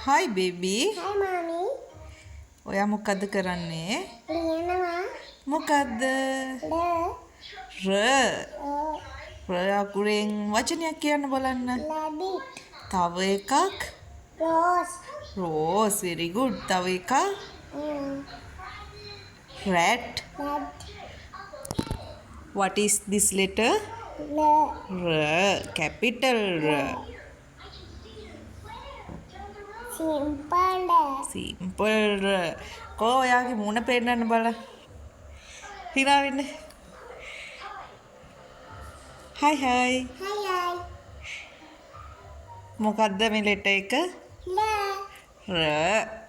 Hi baby. Hi mommy. ඔයා මොකද්ද කරන්නේ? ලියනවා. මොකද්ද? ල ර අකුරෙන් වචනයක් කියන්න බලන්න. rabbit. තව එකක්. Rose. Rose. Very good. තව එකක්. Rat. Rat. What is this letter? L. R. Capital R. Simple. Simple R. කෝ ඔයාගේ මූණ පෙන්නන්න බලන්න. හිනා වෙන්න. Hi hi. Hi hi. මොකද්ද මේ ලෙටර් එක? L. R.